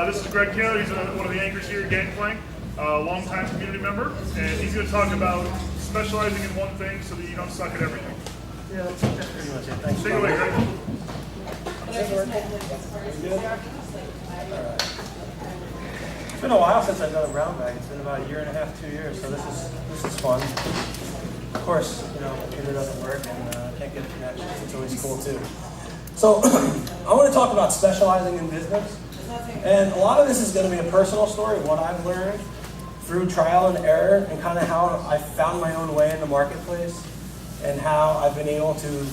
This is Greg Taylor. He's one of the anchors here at Gangplank, longtime community member, and he's going to talk about specializing in one thing so that you don't suck at everything. Yeah, that's pretty much it. Thanks. Take it away, Greg. It's been a while since I've done a brown bag. It's been about a year and a half, 2 years. So this is fun. Of course, computer doesn't work and can't get a connection. It's always cool too. So I want to talk about specializing in business, and a lot of this is going to be a personal story of what I've learned through trial and error, and kind of how I found my own way in the marketplace, and how I've been able to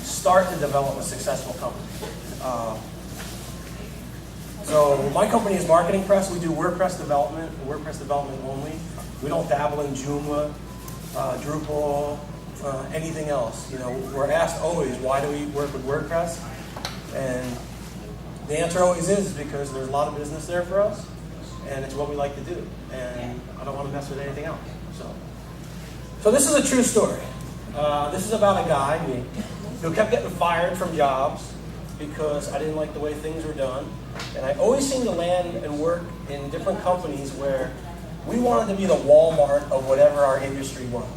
start to develop a successful company. So my company is Marketing Press. We do WordPress development only. We don't dabble in Joomla, Drupal, anything else. We're asked always, why do we work with WordPress? And the answer always is because there's a lot of business there for us, and it's what we like to do. And I don't want to mess with anything else. So this is a true story. This is about a guy, me, who kept getting fired from jobs because I didn't like the way things were done. And I always seemed to land and work in different companies where we wanted to be the Walmart of whatever our industry was.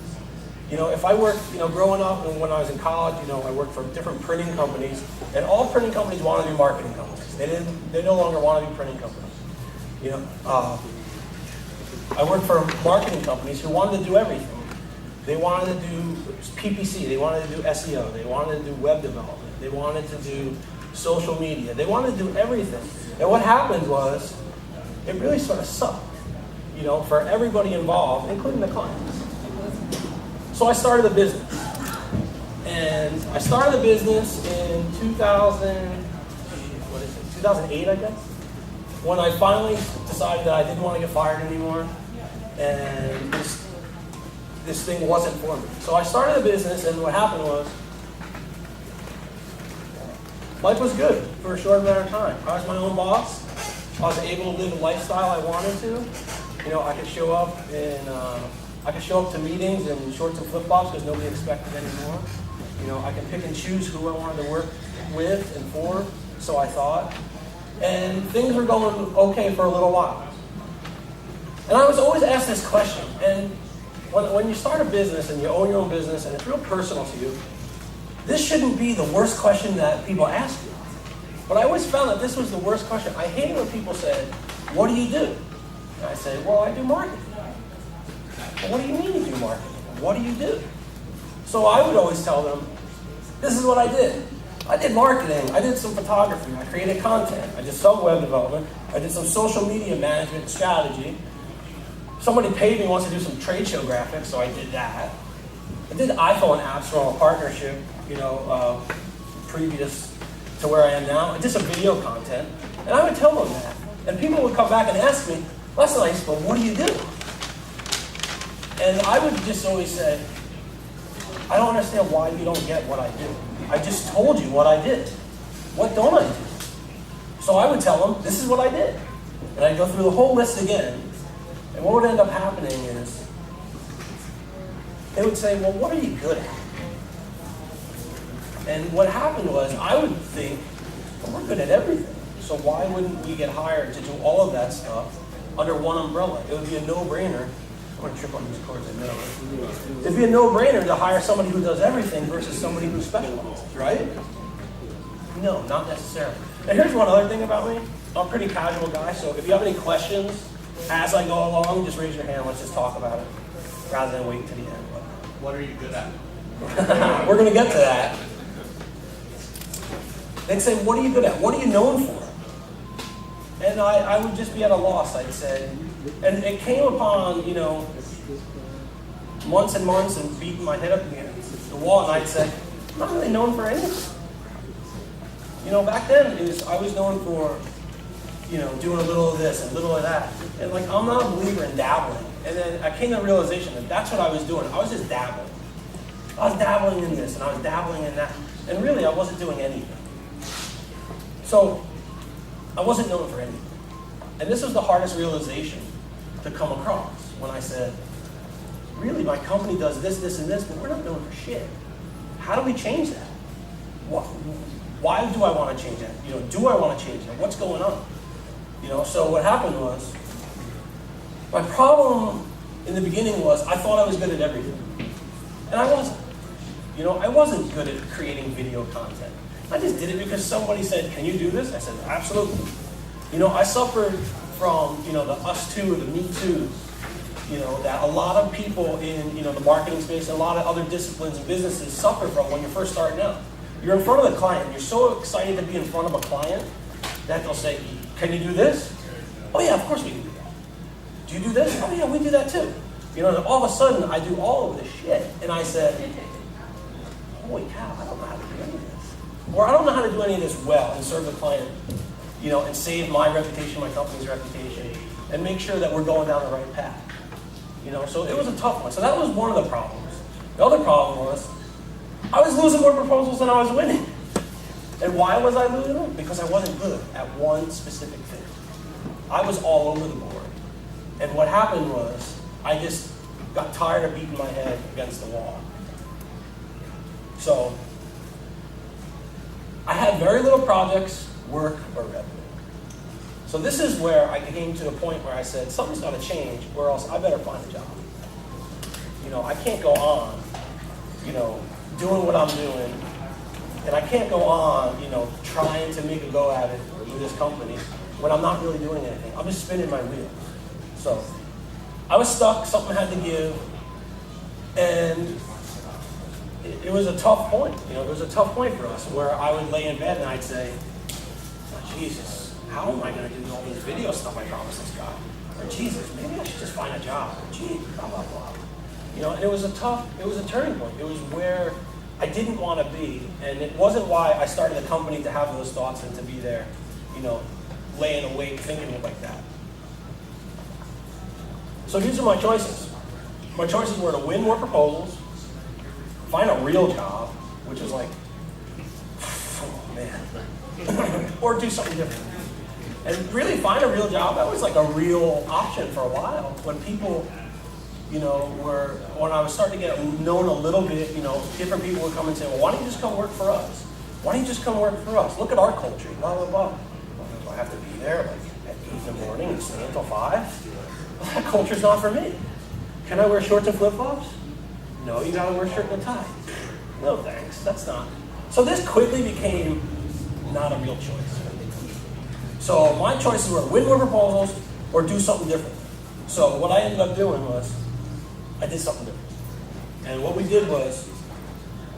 If I worked, growing up and when I was in college, I worked for different printing companies, and all printing companies wanted to be marketing companies. They no longer want to be printing companies. I worked for marketing companies who wanted to do everything. They wanted to do PPC, they wanted to do SEO, they wanted to do web development, they wanted to do social media, they wanted to do everything. And what happened was, it really sort of sucked, for everybody involved, including the clients. So I started a business. And I started a business in 2008, I guess, when I finally decided that I didn't want to get fired anymore, and this thing wasn't for me. So I started a business, and what happened was, life was good for a short amount of time. I was my own boss. I was able to live the lifestyle I wanted to. I could show up to meetings in shorts and flip-flops because nobody expected anymore. I can pick and choose who I wanted to work with and for, so I thought. And things were going okay for a little while. And I was always asked this question, and when you start a business and you own your own business and it's real personal to you, this shouldn't be the worst question that people ask you. But I always found that this was the worst question. I hated when people said, what do you do? And I say, well, I do marketing. Well, what do you mean you do marketing? What do you do? So I would always tell them, this is what I did. I did marketing, I did some photography, I created content, I did some web development, I did some social media management strategy. Somebody paid me once to do some trade show graphics, so I did that. I did iPhone apps from a partnership, previous to where I am now. I did some video content, and I would tell them that. And people would come back and ask me, well, that's nice, but what do you do? And I would just always say, I don't understand why you don't get what I do. I just told you what I did. What don't I do? So I would tell them, this is what I did. And I'd go through the whole list again. And what would end up happening is, they would say, well, what are you good at? And what happened was, I would think, well, we're good at everything. So why wouldn't we get hired to do all of that stuff under one umbrella? It would be a no-brainer. I'm going to trip on these cords in a minute. It'd be a no-brainer to hire somebody who does everything versus somebody who specializes, right? No, not necessarily. And here's one other thing about me. I'm a pretty casual guy, so if you have any questions as I go along, just raise your hand. Let's just talk about it rather than wait to the end. What are you good at? We're going to get to that. They'd say, what are you good at? What are you known for? And I would just be at a loss, I'd say. And it came upon, months and months and beating my head up against the wall, and I'd say, I'm not really known for anything. Back then, I was known for, doing a little of this and a little of that. And I'm not a believer in dabbling. And then I came to the realization that that's what I was doing. I was just dabbling. I was dabbling in this and I was dabbling in that. And really, I wasn't doing anything. So, I wasn't known for anything. And this was the hardest realization to come across when I said, really, my company does this, this, and this, but we're not known for shit. How do we change that? Why do I want to change that? Do I want to change that? What's going on? So what happened was, my problem in the beginning was I thought I was good at everything. And I wasn't. I wasn't good at creating video content. I just did it because somebody said, can you do this? I said, absolutely. I suffered from, the us too, or the me too, that a lot of people in, the marketing space and a lot of other disciplines and businesses suffer from when you're first starting out. You're in front of the client. You're so excited to be in front of a client that they'll say, can you do this? Oh yeah, of course we can do that. Do you do this? Oh yeah, we do that too. And all of a sudden I do all of this shit. And I said, holy cow, I don't know how to do any of this. Or I don't know how to do any of this well and serve the client, and save my reputation, my company's reputation, and make sure that we're going down the right path. So it was a tough one. So that was one of the problems. The other problem was I was losing more proposals than I was winning. And why was I losing them? Because I wasn't good at one specific thing. I was all over the board. And what happened was I just got tired of beating my head against the wall. So I had very little projects, work, or revenue. So this is where I came to a point where I said, something's got to change, or else I better find a job. I can't go on, doing what I'm doing, and I can't go on, trying to make a go at it with this company when I'm not really doing anything. I'm just spinning my wheels. So I was stuck, something had to give, and it was a tough point. It was a tough point for us where I would lay in bed and I'd say, oh, Jesus, how am I going to do all this video stuff I promised this guy? Or Jesus, maybe I should just find a job. Or gee, blah, blah, blah. And it was a turning point. It was where I didn't want to be. And it wasn't why I started the company to have those thoughts and to be there, laying awake thinking like that. So these are my choices. My choices were to win more proposals, find a real job, which was like, oh man, or do something different. And really find a real job, that was like a real option for a while. When people, when I was starting to get known a little bit, different people would come and say, well, why don't you just come work for us? Why don't you just come work for us? Look at our culture, blah, blah, blah. Well, do I have to be there at 8 in the morning and stay until 5? Well, that culture's not for me. Can I wear shorts and flip-flops? No, you gotta wear a shirt and a tie. No thanks, that's not. So this quickly became not a real choice. So my choices were win more proposals or do something different. So what I ended up doing was, I did something different. And what we did was,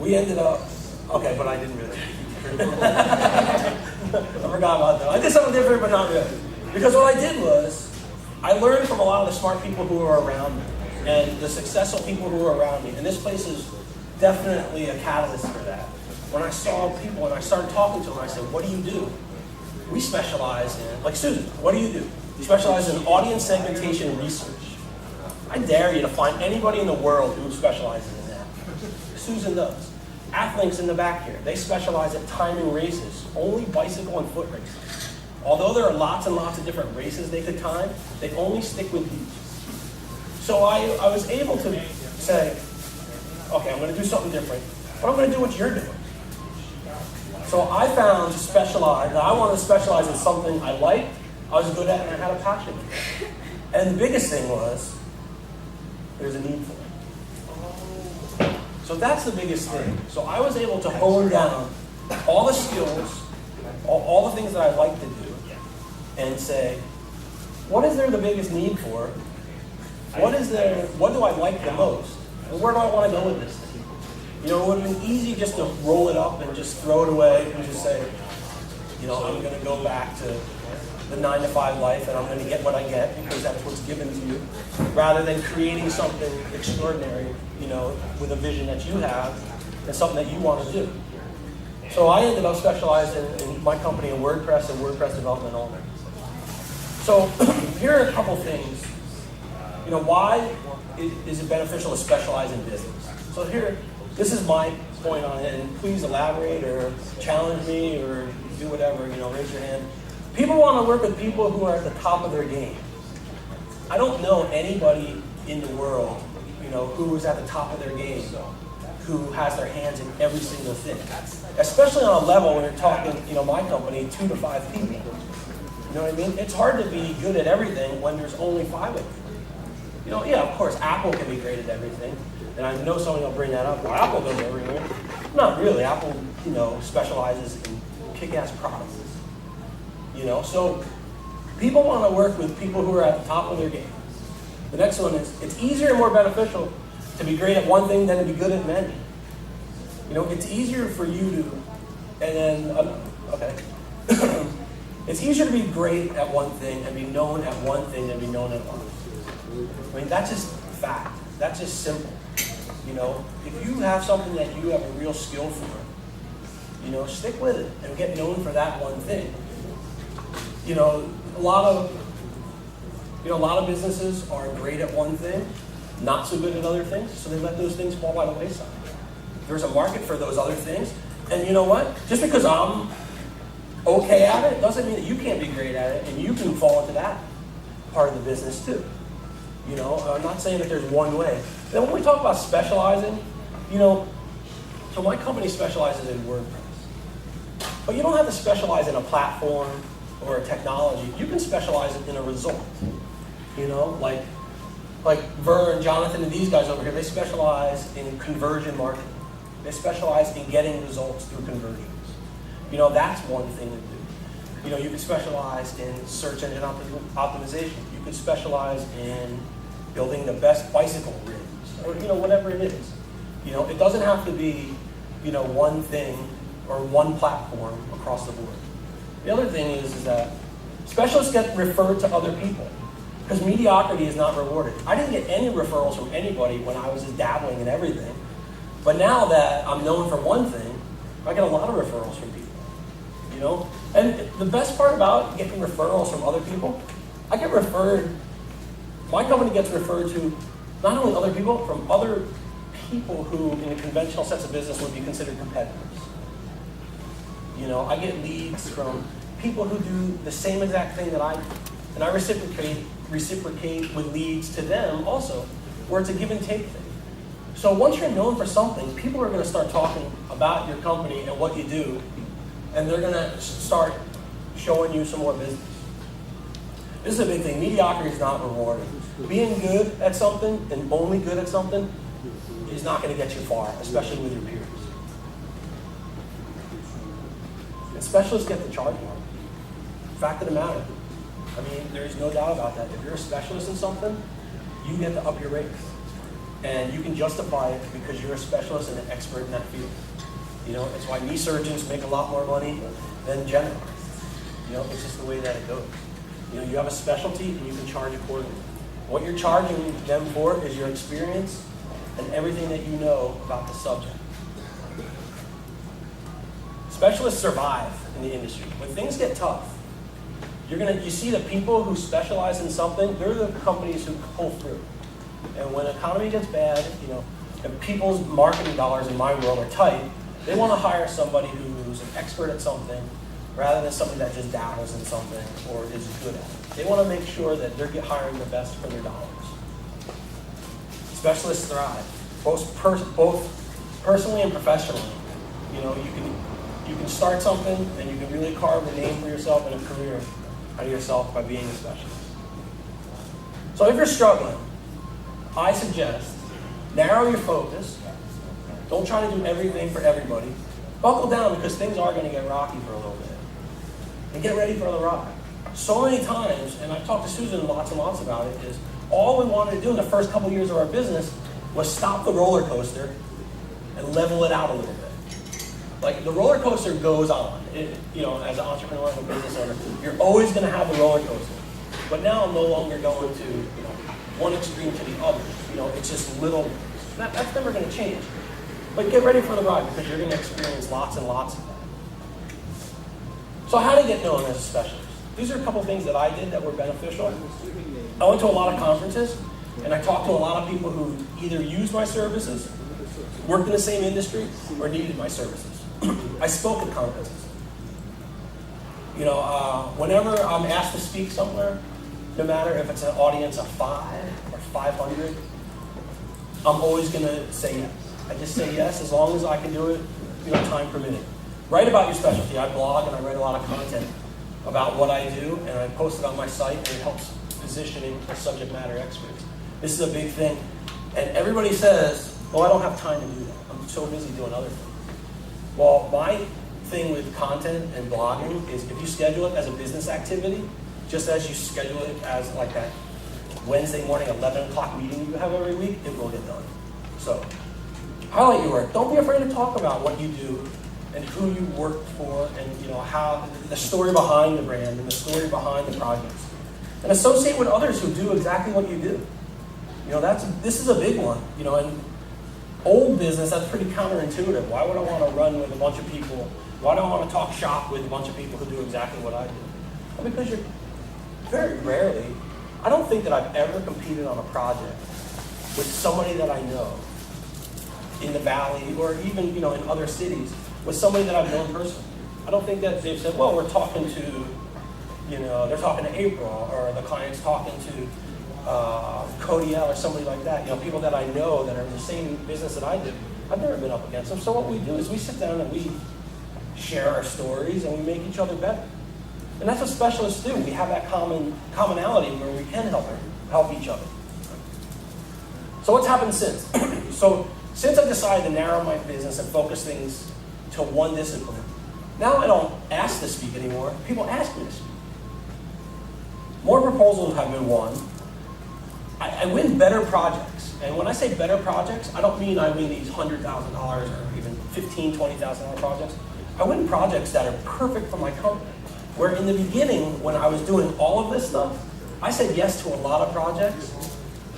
we ended up, okay, but I didn't really. I forgot about that. I did something different, but not really. Because what I did was, I learned from a lot of the smart people who were around me and the successful people who were around me. And this place is definitely a catalyst for that. When I saw people and I started talking to them, I said, what do you do? We specialize in, like Susan, what do you do? You specialize in audience segmentation research. I dare you to find anybody in the world who specializes in that. Susan does. Athlinks in the back here, they specialize at timing races, only bicycle and foot races. Although there are lots and lots of different races they could time, they only stick with these. So I was able to say, okay, I'm going to do something different, but I'm going to do what you're doing. So I found to specialize, and I wanted to specialize in something I liked, I was good at, and I had a passion for it. And the biggest thing was, there's a need for it. So that's the biggest thing. So I was able to hone down all the skills, all the things that I like to do, and say, what is there the biggest need for? What do I like the most? And where do I want to go with this thing? It would have been easy just to roll it up and just throw it away and just say, I'm going to go back to the 9-to-5 life and I'm going to get what I get because that's what's given to you, rather than creating something extraordinary, with a vision that you have and something that you want to do. So I ended up specializing in my company in WordPress and WordPress development only. So here are a couple things. Why is it beneficial to specialize in business? So here, this is my point on it, and please elaborate or challenge me or do whatever, raise your hand. People want to work with people who are at the top of their game. I don't know anybody in the world, who is at the top of their game, who has their hands in every single thing. Especially on a level when you're talking, my company, 2 to 5 people. know what I mean? It's hard to be good at everything when there's only 5 of you. You know, yeah, of course, Apple can be great at everything. And I know somebody will bring that up. Well, Apple does everything. Not really. Apple, you know, specializes in kick-ass products. You know, so people want to work with people who are at the top of their game. The next one is, it's easier and more beneficial to be great at one thing than to be good at many. You know, it's easier for you to, and then, okay. It's easier to be great at one thing and be known at one thing than be known at others. I mean, that's just fact. That's just simple. You know, if you have something that you have a real skill for, you know, stick with it and get known for that one thing. You know, a lot of businesses are great at one thing, not so good at other things, so they let those things fall by the wayside. There's a market for those other things, and you know what? Just because I'm okay at it doesn't mean that you can't be great at it, and you can fall into that part of the business too. You know, I'm not saying that there's one way. Then when we talk about specializing, you know, so my company specializes in WordPress. But you don't have to specialize in a platform or a technology. You can specialize in a result. You know, like Ver and Jonathan and these guys over here, they specialize in conversion marketing. They specialize in getting results through conversions. You know, that's one thing to do. You know, you can specialize in search engine optimization. You could specialize in building the best bicycle rims, or, you know, whatever it is. You know, it doesn't have to be, you know, one thing or one platform across the board. The other thing is that specialists get referred to other people because mediocrity is not rewarded. I didn't get any referrals from anybody when I was just dabbling in everything. But now that I'm known for one thing, I get a lot of referrals from people. You know? And the best part about getting referrals from other people, I get referred, my company gets referred to not only other people, from other people who in a conventional sense of business would be considered competitors. You know, I get leads from people who do the same exact thing that I do. And I reciprocate with leads to them also, where it's a give and take thing. So once you're known for something, people are going to start talking about your company and what you do, and they're going to start showing you some more business. This is a big thing. Mediocrity is not rewarded. Being good at something and only good at something is not going to get you far, especially with your peers. And specialists get the charge more. Fact of the matter. I mean, there's no doubt about that. If you're a specialist in something, you get to up your rates. And you can justify it because you're a specialist and an expert in that field. You know, it's why knee surgeons make a lot more money than generalists. You know, it's just the way that it goes. You know, you have a specialty and you can charge accordingly. What you're charging them for is your experience and everything that you know about the subject. Specialists survive in the industry. When things get tough, you see the people who specialize in something, they're the companies who pull through. And when the economy gets bad, you know, and people's marketing dollars in my world are tight, they want to hire somebody who's an expert at something rather than somebody that just dabbles in something or is good at it. They want to make sure that they're hiring the best for their dollars. Specialists thrive, both personally and professionally. You know, you can start something and you can really carve a name for yourself and a career out of yourself by being a specialist. So if you're struggling, I suggest narrow your focus. Don't try to do everything for everybody. Buckle down because things are going to get rocky for a little bit. And get ready for the ride. So many times, and I've talked to Susan lots and lots about it, is all we wanted to do in the first couple years of our business was stop the roller coaster and level it out a little bit. Like the roller coaster goes on. You know, as an entrepreneur and a business owner, you're always going to have a roller coaster. But now I'm no longer going to, you know, one extreme to the other. You know, it's just little. That's never going to change. But get ready for the ride because you're going to experience lots and lots of that. So how to get known as a specialist? These are a couple things that I did that were beneficial. I went to a lot of conferences and I talked to a lot of people who either used my services, worked in the same industry, or needed my services. I spoke at conferences. You know, whenever I'm asked to speak somewhere, no matter if it's an audience of 5 or 500, I'm always going to say yes. I just say yes as long as I can do it, you know, time permitting. Write about your specialty. I blog and I write a lot of content about what I do, and I post it on my site, and it helps positioning for subject matter experts. This is a big thing. And everybody says, well, I don't have time to do that. I'm so busy doing other things. Well, my thing with content and blogging is if you schedule it as a business activity, just as you schedule it as like that Wednesday morning 11 o'clock meeting you have every week, it will get done. So, highlight your work. Don't be afraid to talk about what you do and who you work for, and how the story behind the brand and the story behind the projects. And associate with others who do exactly what you do. This is a big one. In old business, that's pretty counterintuitive. Why would I want to run with a bunch of people? Why do I want to talk shop with a bunch of people who do exactly what I do? Well, because you're very rarely, I don't think that I've ever competed on a project with somebody that I know in the valley or even in other cities with somebody that I've known personally. I don't think that they've said, well, we're talking to, they're talking to April, or the client's talking to Codiel or somebody like that. People that I know that are in the same business that I do. I've never been up against them. So what we do is we sit down and we share our stories and we make each other better. And that's what specialists do. We have that commonality where we can help each other. So what's happened since? So since I decided to narrow my business and focus things to one discipline, now I don't ask to speak anymore. People ask me to speak. More proposals have been won. I win better projects. And when I say better projects, I don't mean I win these $100,000 or even $15,000, $20,000 projects. I win projects that are perfect for my company. Where in the beginning, when I was doing all of this stuff, I said yes to a lot of projects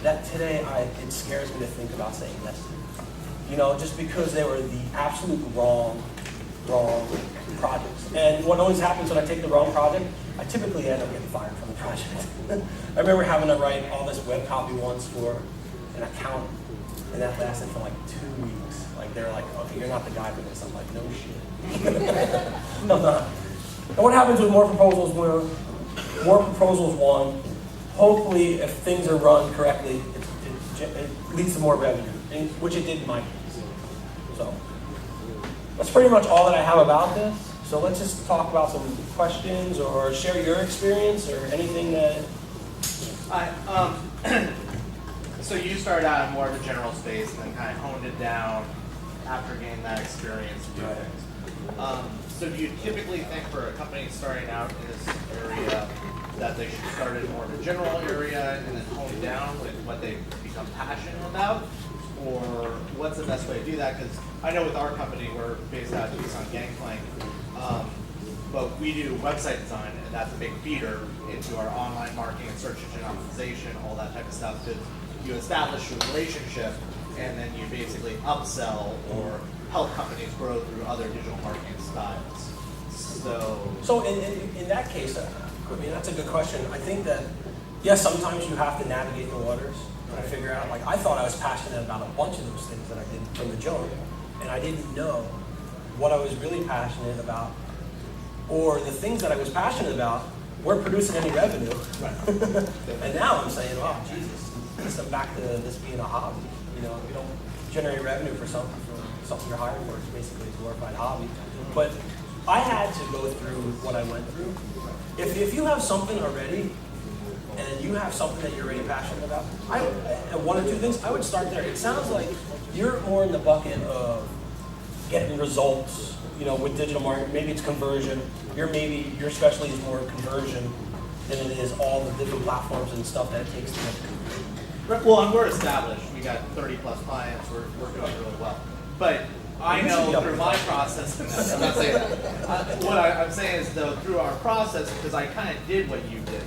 that today it scares me to think about saying yes to. Just because they were the absolute wrong projects. And what always happens when I take the wrong project, I typically end up getting fired from the project. I remember having to write all this web copy once for an accountant, and that lasted for like 2 weeks. Like they're like, okay, you're not the guy for this. I'm like, no shit. No, I'm not. And what happens with more proposals won? Hopefully, if things are run correctly, it leads to more revenue, which it did in my case. So that's pretty much all that I have about this. So let's just talk about some questions or share your experience or anything that. So you started out in more of a general space and then kind of honed it down after gaining that experience to do things. So do you typically think for a company starting out in this area that they should start in more of a general area and then hone down with what they become passionate about? Or what's the best way to do that? Because I know with our company, we're based out of Tucson, Gangplank, but we do website design, and that's a big feeder into our online marketing and search engine optimization, all that type of stuff. Because you establish a relationship, and then you basically upsell or help companies grow through other digital marketing styles. So in that case, that's a good question. I think that, yes, sometimes you have to navigate the waters and figure out, I thought I was passionate about a bunch of those things that I did from the jump, and I didn't know what I was really passionate about, or the things that I was passionate about weren't producing any revenue. And now I'm saying, oh, Jesus, I'm back to this being a hobby. You don't generate revenue for something you're hired for. It's basically a glorified hobby. But I had to go through what I went through. If you have something already, and you have something that you're really passionate about, one or two things, I would start there. It sounds like you're more in the bucket of getting results, with digital marketing. Maybe it's conversion. Your specialty is more conversion than it is all the different platforms and stuff that it takes to make conversion. Well, and we're established. We got 30 plus clients. We're doing really well. But I know through my process, I'm not saying that. What I'm saying is, though, through our process, because I kind of did what you did,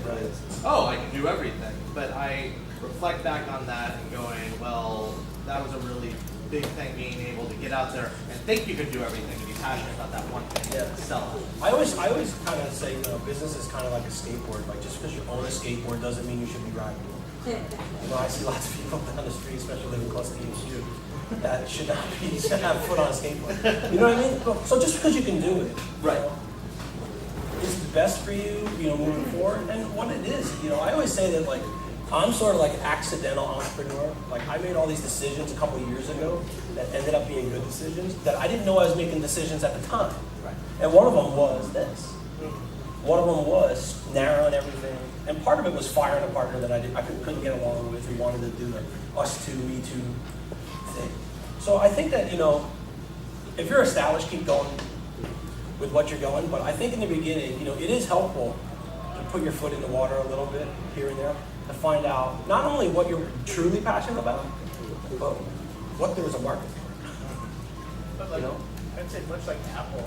I can do everything. But I reflect back on that and going, well, that was a really big thing, being able to get out there and think you could do everything and be passionate about that one thing and sell it. I always kind of say, business is kind of like a skateboard. Like, just because you own a skateboard doesn't mean you should be riding it. I see lots of people down the street, especially living close to ESU, that should not have a foot on a skateboard. You know what I mean? So just because you can do it, is best for you, moving forward. And what it is, I always say that, I'm sort of like an accidental entrepreneur. I made all these decisions a couple of years ago that ended up being good decisions that I didn't know I was making decisions at the time. And one of them was this. One of them was narrowing everything, and part of it was firing a partner that I couldn't get along with, who wanted to do the us two, me too thing. So I think that, if you're established, keep going with what you're going. But I think in the beginning, it is helpful to put your foot in the water a little bit here and there to find out not only what you're truly passionate about, but what there is a market for. But like, I'd say much like Apple,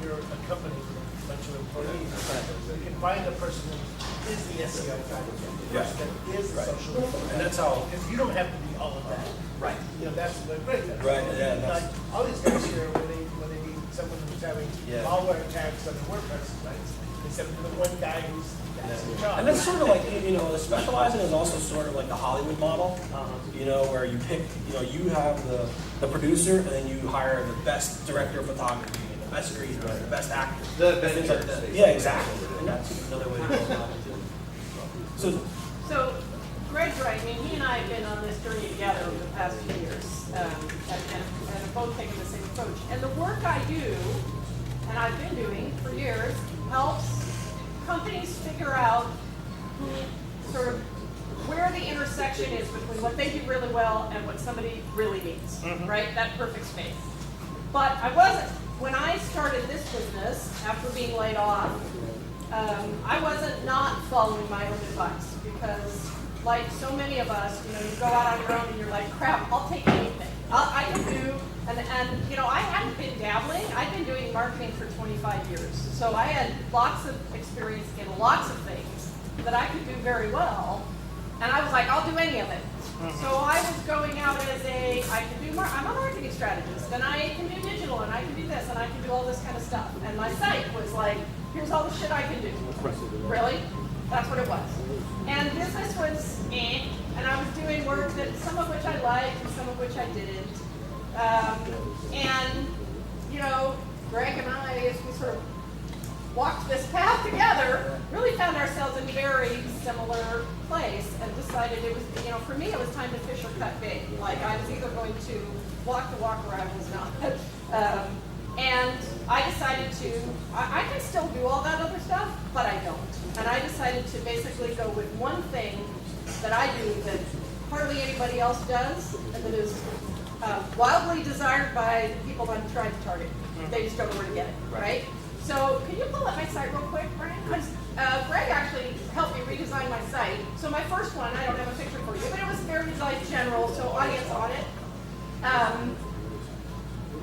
you're a company with a bunch of employees. You can find a person who is the SEO guy, the person that is the social media guy. And that's how. Because you don't have to be all of that. Right. That's the great. Right, yeah, Like all these guys here, when they need someone who's having malware attacks on their WordPress sites, they send them to the one guy who's that's the job. And that's sort of like, the specializing is also sort of like the Hollywood model, where you pick, you have the producer, and then you hire the best director of photography, and the best screenwriter, the best actor. Things like that. Yeah, exactly. And that's another way to go about it too. So Greg's right. I mean, he and I have been on this journey together over the past few years, and have both taken the same approach. And the work I do, and I've been doing for years, helps companies figure out where the intersection is between what they do really well and what somebody really needs, right? That perfect space. But when I started this business, after being laid off, I wasn't not following my own advice, because like so many of us, you go out on your own and you're like, crap, I'll take anything. I can do, and I hadn't been dabbling. I'd been doing marketing for 25 years. So I had lots of experience in lots of things that I could do very well. And I was like, I'll do any of it. So I was going out as I'm a marketing strategist, and I can do digital, and I can do this, and I can do all this kind of stuff. And my site was like, here's all the shit I can do. Really? That's what it was. And business was and I was doing work that some of which I liked and some of which I didn't. Greg and I, as we sort of walked this path together, really found ourselves in a very similar place and decided it was, for me, it was time to fish or cut bait. Like, I was either going to walk the walk or I was not. And I decided I can still do all that other stuff, but I don't. And I decided to basically go with one thing that I do that hardly anybody else does, and that is wildly desired by the people I'm trying to target. They just don't know where to get it, right? So can you pull up my site real quick, Brian? Because Greg actually helped me redesign my site. So my first one, I don't have a picture for you, but it was very general, so audience on it.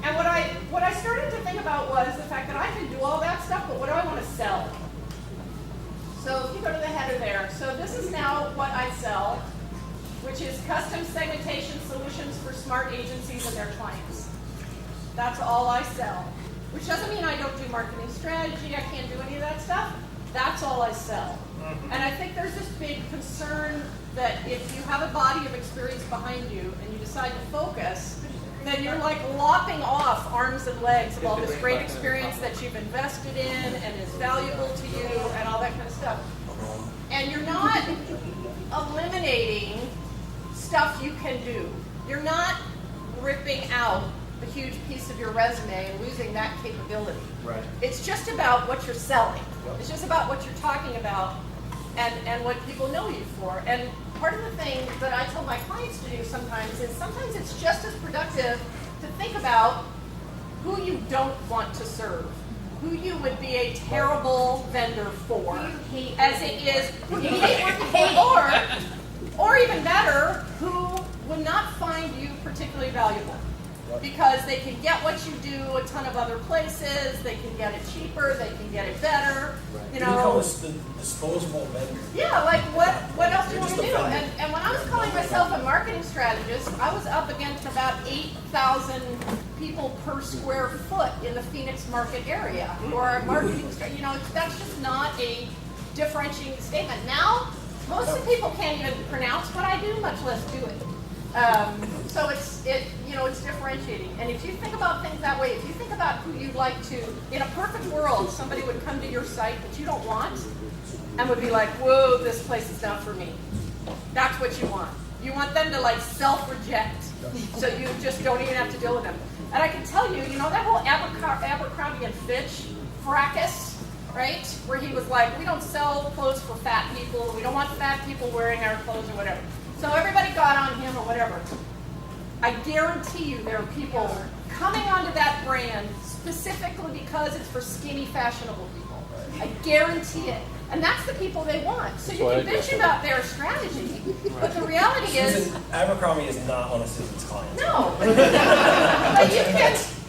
And what I started to think about was the fact that I can do all that stuff, but what do I want to sell? So if you go to the header there, so this is now what I sell, which is custom segmentation solutions for smart agencies and their clients. That's all I sell. Which doesn't mean I don't do marketing strategy, I can't do any of that stuff. That's all I sell. And I think there's this big concern that if you have a body of experience behind you and you decide to focus, then you're like lopping off arms and legs of all this great experience that you've invested in and is valuable to you and all that kind of stuff. And you're not eliminating stuff you can do. You're not ripping out a huge piece of your resume and losing that capability. Right. It's just about what you're selling. It's just about what you're talking about and what people know you for. And part of the thing that I tell my clients to do sometimes it's just as productive to think about who you don't want to serve, who you would be a terrible vendor for, as it is who you hate working for, or even better, who would not find you particularly valuable. Because they can get what you do a ton of other places, they can get it cheaper, they can get it better. You become a disposable vendor. Yeah, like what else do you want to do? And when I was calling myself a marketing strategist, I was up against about 8,000 people per square foot in the Phoenix market area who are marketing, that's just not a differentiating statement. Now, most of the people can't even pronounce what I do, much less do it. So it's differentiating. And if you think about things that way, if you think about who you'd like to, in a perfect world, somebody would come to your site that you don't want and would be like, whoa, this place is not for me. That's what you want. You want them to like self-reject, so you just don't even have to deal with them. And I can tell you, that whole Abercrombie and Fitch fracas right? Where he was like, we don't sell clothes for fat people. We don't want fat people wearing our clothes or whatever. So everybody got on him or whatever. I guarantee you there are people coming onto that brand specifically because it's for skinny, fashionable people. I guarantee it. And that's the people they want. So you can bitch about their strategy, but the reality is... Susan, Abercrombie is not one of Susan's clients. No.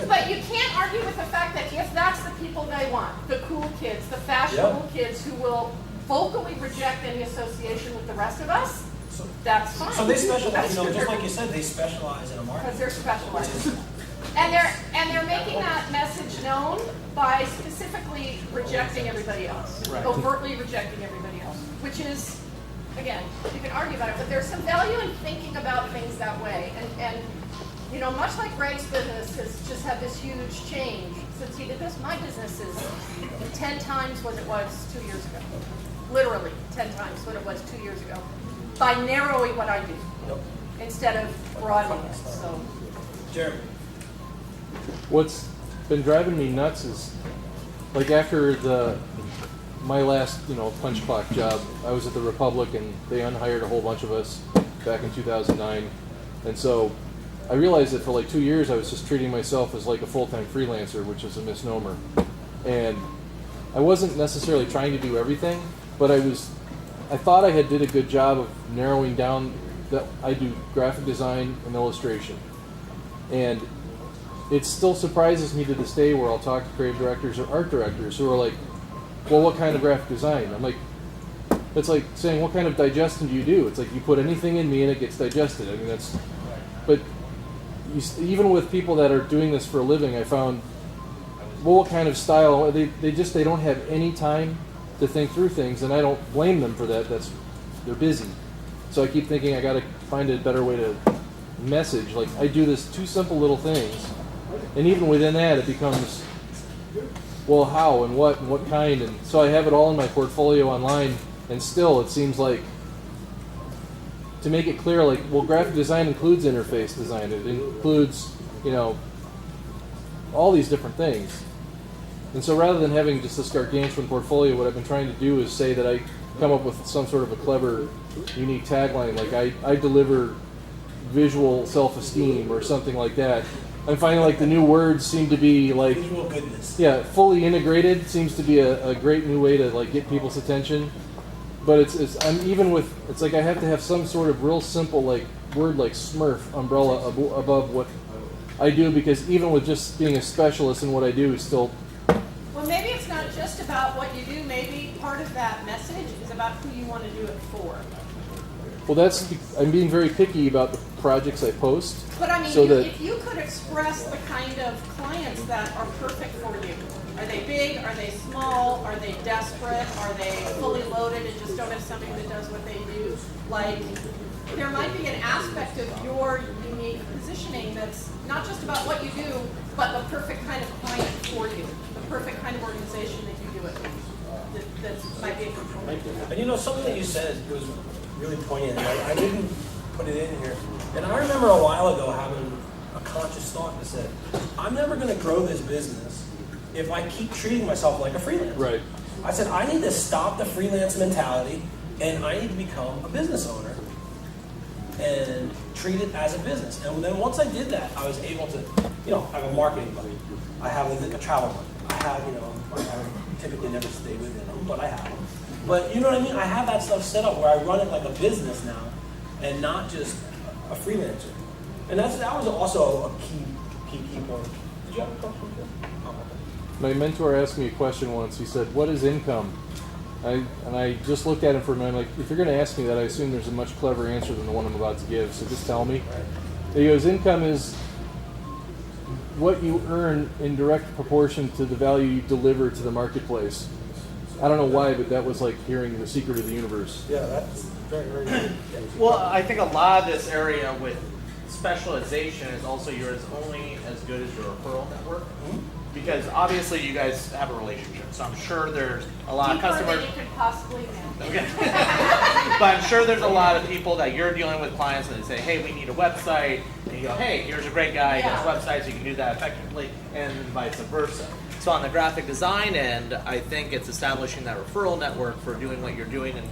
But you can't argue with the fact that if that's the people they want, the cool kids, the fashionable kids who will vocally reject any association with the rest of us, that's fine. So they specialize, just like you said, they specialize in a market. Because they're specialized. And they're making that message known by specifically rejecting everybody else, overtly rejecting everybody else, which is, again, you can argue about it, but there's some value in thinking about things that way. And you know, much like Greg's business has just had this huge change since he did this, my business is 10 times what it was 2 years ago. Literally 10 times what it was 2 years ago. By narrowing what I do instead of broadening it. So, Jeremy. What's been driving me nuts is, like, after my last, punch clock job, I was at the Republic and they unhired a whole bunch of us back in 2009. And so I realized that for like 2 years I was just treating myself as like a full-time freelancer, which is a misnomer. And I wasn't necessarily trying to do everything, but I thought I did a good job of narrowing down that I do graphic design and illustration. And it still surprises me to this day where I'll talk to creative directors or art directors who are like, well, what kind of graphic design? I'm like, it's like saying, what kind of digestion do you do? It's like you put anything in me and it gets digested. I mean, but even with people that are doing this for a living, I found, well, what kind of style? They don't have any time to think through things, and I don't blame them for that. They're busy. So I keep thinking I got to find a better way to message. Like, I do this 2 simple little things, and even within that, it becomes, well, how and what kind, and so I have it all in my portfolio online, and still it seems like, to make it clear, like, well, graphic design includes interface design. It includes, all these different things. And so rather than having just this gargantuan portfolio, what I've been trying to do is say that I come up with some sort of a clever, unique tagline, like I deliver visual self-esteem or something like that. I'm finding like the new words seem to be like Visual goodness. Yeah, fully integrated seems to be a great new way to like get people's attention. But it's like I have to have some sort of real simple like word like Smurf umbrella above what I do, because even with just being a specialist in what I do is still. well, maybe it's not just about what you do. Maybe part of that message is about who you want to do it for. Well, I'm being very picky about the projects I post. But I mean, so if you could express the kind of clients that are perfect for you, are they big? Are they small? Are they desperate? Are they fully loaded and just don't have somebody that does what they do? Like, there might be an aspect of your unique positioning that's not just about what you do, but the perfect kind of client for you, the perfect kind of organization that you do it with. That might be a component. And something that you said was really poignant. I didn't put it in here. And I remember a while ago having a conscious thought that said, I'm never going to grow this business if I keep treating myself like a freelancer. Right. I said, I need to stop the freelance mentality, and I need to become a business owner and treat it as a business. And then once I did that, I was able to, I have a marketing buddy. I have a travel buddy. I have, I typically never stay within them, but I have them. But you know what I mean? I have that stuff set up where I run it like a business now and not just a freelancer. And that was also a key point. Did you have a question? My mentor asked me a question once. He said, what is income? And I just looked at him for a minute. Like, if you're going to ask me that, I assume there's a much cleverer answer than the one I'm about to give. So just tell me. He goes, income is what you earn in direct proportion to the value you deliver to the marketplace. I don't know why, but that was like hearing the secret of the universe. Yeah, that's very, very good. Well, I think a lot of this area with specialization is also you're only as good as your referral network. Because obviously you guys have a relationship, so I'm sure there's a lot of customers. Deeper than you could possibly imagine. Okay. But I'm sure there's a lot of people that you're dealing with, clients, and they say, hey, we need a website, and you go, hey, here's a great guy, he does Yeah. websites, you can do that effectively, and vice versa. So on the graphic design end, I think it's establishing that referral network for doing what you're doing and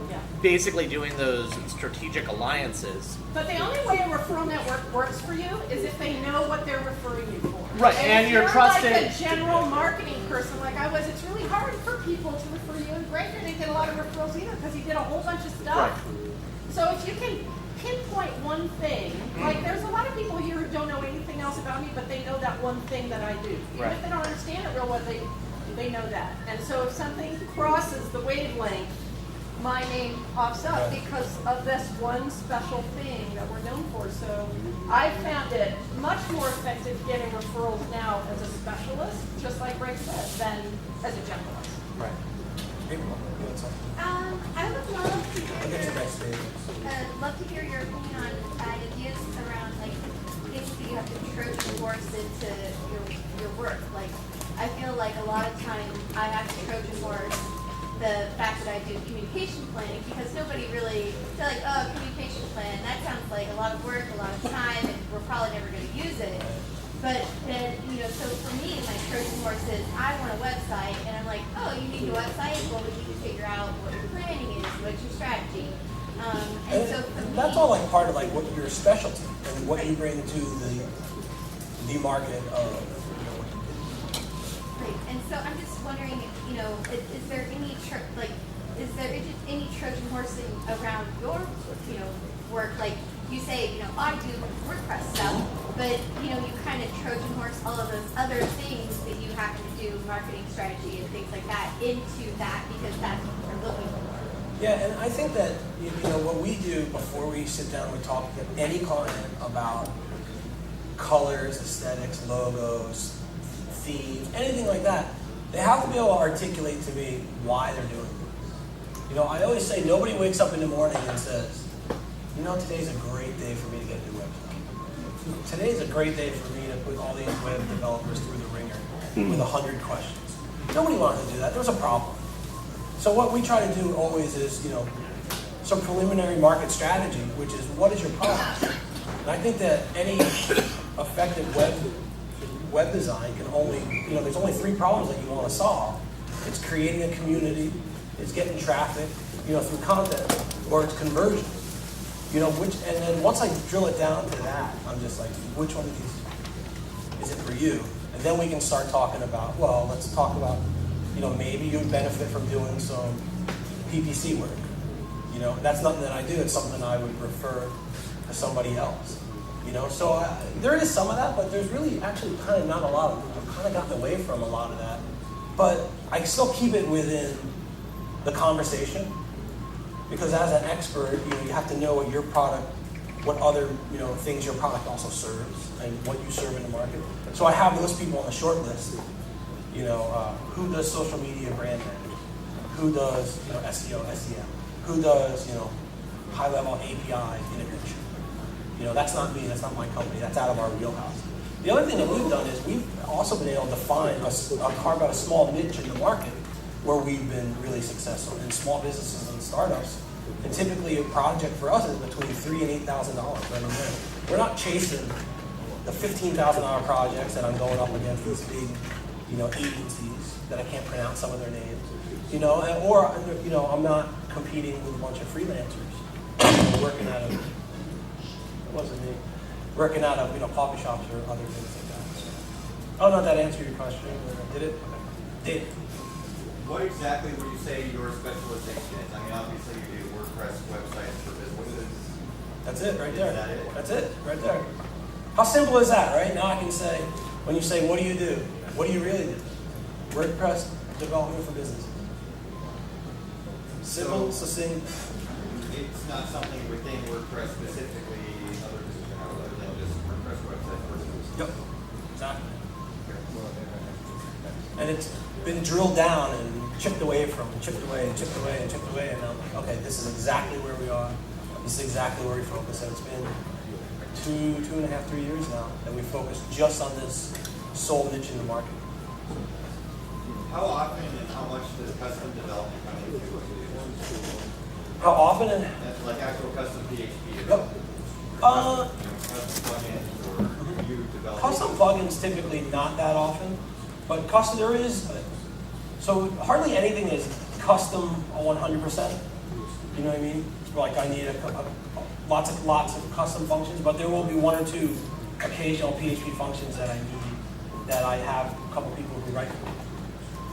Yeah. basically doing those strategic alliances. But the only way a referral network works for you is if they know what they're referring you for. Right, and if you're trusted- like a general marketing person like I was, it's really hard for people to refer you. And Greg didn't get a lot of referrals either because he did a whole bunch of stuff. Right. So if you can pinpoint one thing, like there's a lot of people here who don't know anything else about me, but they know that one thing that I do. Even Right. if they don't understand it real well, they know that. And so if something crosses the wavelength, my name pops up because of this one special thing that we're known for. So I found it much more effective getting referrals now as a specialist, just like Greg said, than as a generalist. Right. I would love to I'll get hear, you backstage. love to hear your opinion on ideas around like things that you have to Trojan horse into your work. Like I feel like a lot of times I have to Trojan horse the fact that I do communication planning because nobody really they're like, oh, communication plan, that sounds like a lot of work, a lot of time, and we're probably never going to use it. But then, so for me, my Trojan horse is I want a website, and I'm like, oh, you need a website? Well, we need to figure out what your planning is, what's your strategy. And so for me, That's all like part of like what your specialty and what you bring to the market of. Great. And so I'm just wondering, is there any any Trojan horsing around your, work? Like you say, I do WordPress stuff, but you kind of Trojan horse all of those other things that you have to do, marketing strategy and things like that, into that because that's what we're looking for. Yeah, and I think that what we do before we sit down and talk to any client about colors, aesthetics, logos, themes, anything like that, they have to be able to articulate to me why they're doing it. I always say nobody wakes up in the morning and says, today's a great day for me to get a new website. Today's a great day for me to put all these web developers through the ringer with 100 questions. Nobody wanted to do that. There was a problem. So what we try to do always is, some preliminary market strategy, which is what is your product? And I think that any effective web design can only, there's only 3 problems that you want to solve. It's creating a community, it's getting traffic, through content, or it's conversion. And then once I drill it down to that, I'm just like, which one of these is it for you? And then we can start talking about, well, let's talk about, maybe you would benefit from doing some PPC work. That's nothing that I do. It's something I would refer to somebody else. So there is some of that, but there's really actually kind of not a lot of it. I've kind of gotten away from a lot of that. But I still keep it within the conversation because as an expert, you have to know what your product, what other things your product also serves and what you serve in the market. So I have those people on the short list. Who does social media brand management? Who does SEO, SEM? Who does high-level API integration? That's not me. That's not my company. That's out of our wheelhouse. The other thing that we've done is we've also been able to carve out a small niche in the market where we've been really successful in small businesses and startups. And typically, a project for us is between $3,000 and $8,000 right away. We're not chasing the $15,000 projects that I'm going up against these big agencies that I can't pronounce some of their names, or I'm not competing with a bunch of freelancers working out of working out of coffee shops or other things like that. So, I don't know if that answered your question. Did it? Did. What exactly would you say your specialization is? I mean, obviously you do WordPress websites for businesses. That's it right there. Is that it? That's it right there. How simple is that, right? Now I can say, when you say, what do you do? What do you really do? WordPress development for businesses. Simple, succinct. It's not something within WordPress specifically other than just WordPress websites for businesses. Yep. Exactly. And it's been drilled down and chipped away from, and chipped away, and chipped away, and chipped away, and I'm like, okay, this is exactly where we are. This is exactly where we focus. And it's been 2.5, 3 years now that we focus just on this sole niche in the market. How often and how much does custom development come into what you do? How often? And That's like actual custom PHP. Yep. Custom plugins or you develop? Custom plugins typically not that often, but custom there is. So hardly anything is custom 100%. You know what I mean? Like I need lots of custom functions, but there will be one or two occasional PHP functions that I need that I have a couple people who write for me.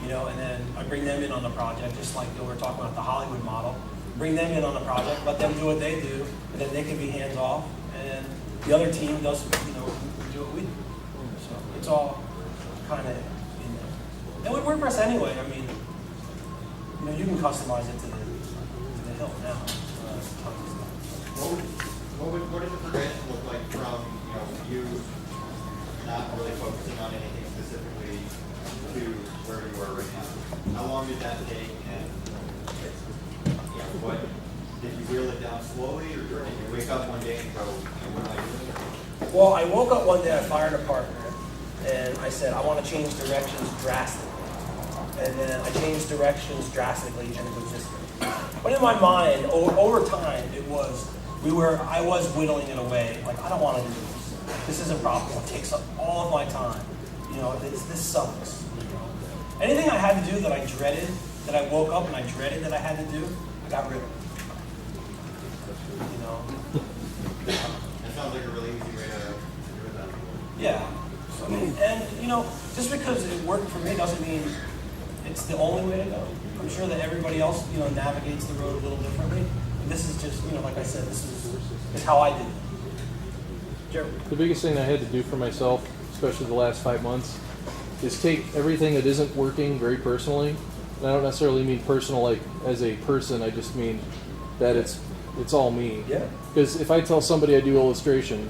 You know, and then I bring them in on the project, just like we were talking about the Hollywood model. Bring them in on the project, let them do what they do, and then they can be hands off, and the other team does, you know, do what we do. So it's all kind of in there. And with WordPress anyway, I mean, you know, you can customize it to the hill now. Tons of stuff. What does the progression look like from, you not really focusing on anything specifically to where you are right now? How long did that take, and what, did you reel it down slowly, or did you wake up one day and go, what am I doing? Well, I woke up one day, I fired a partner, and I said, I want to change directions drastically. And then I changed directions drastically, and it was just, but in my mind, over time, I was whittling it away. Like, I don't want to do this. This isn't profitable. It takes up all of my time. You know, this sucks. You know? Anything I had to do that I dreaded, that I woke up and I dreaded that I had to do, I got rid of it. You know? That sounds like a really easy way to do it then. Yeah. So, and, you know, just because it worked for me doesn't mean it's the only way to go. I'm sure that everybody else, you know, navigates the road a little differently. And this is just, you know, like I said, this is how I did it. Jeremy. The biggest thing I had to do for myself, especially the last 5 months, is take everything that isn't working very personally. And I don't necessarily mean personal like as a person, I just mean that it's all me. Yeah. Because if I tell somebody I do illustration,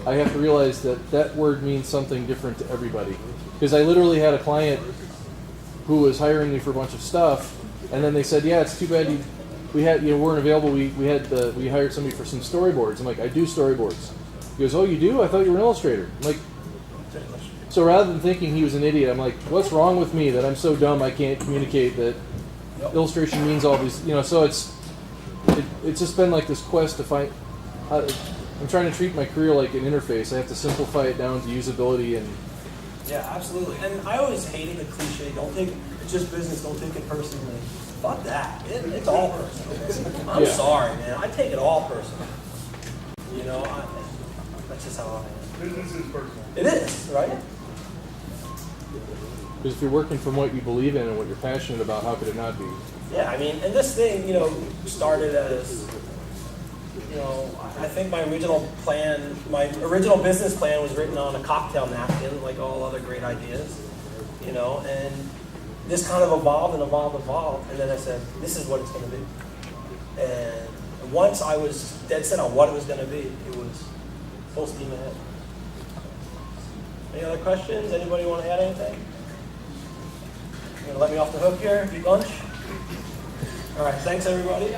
I have to realize that that word means something different to everybody. Because I literally had a client who was hiring me for a bunch of stuff, and then they said, "Yeah, it's too bad we weren't available. We hired somebody for some storyboards." I'm like, "I do storyboards." He goes, "Oh, you do? I thought you were an illustrator." I'm like, so rather than thinking he was an idiot, I'm like, "What's wrong with me that I'm so dumb I can't communicate that illustration means all these?" You know, so it's just been like this quest to find. I'm trying to treat my career like an interface. I have to simplify it down to usability and. Yeah, absolutely. And I always hated the cliche, don't think it's just business, don't take it personally. Fuck that. It's all personal. I'm sorry, man. I take it all personal. You know, that's just how I am. Business is personal. It is, right? Because if you're working from what you believe in and what you're passionate about, how could it not be? Yeah, I mean, and this thing, you know, started as, you know, I think my original business plan was written on a cocktail napkin, like all other great ideas, you know, and this kind of evolved, and then I said, this is what it's going to be. And once I was dead set on what it was going to be, it was full steam ahead. Any other questions? Anybody want to add anything? You going to let me off the hook here? Eat lunch? All right, thanks everybody.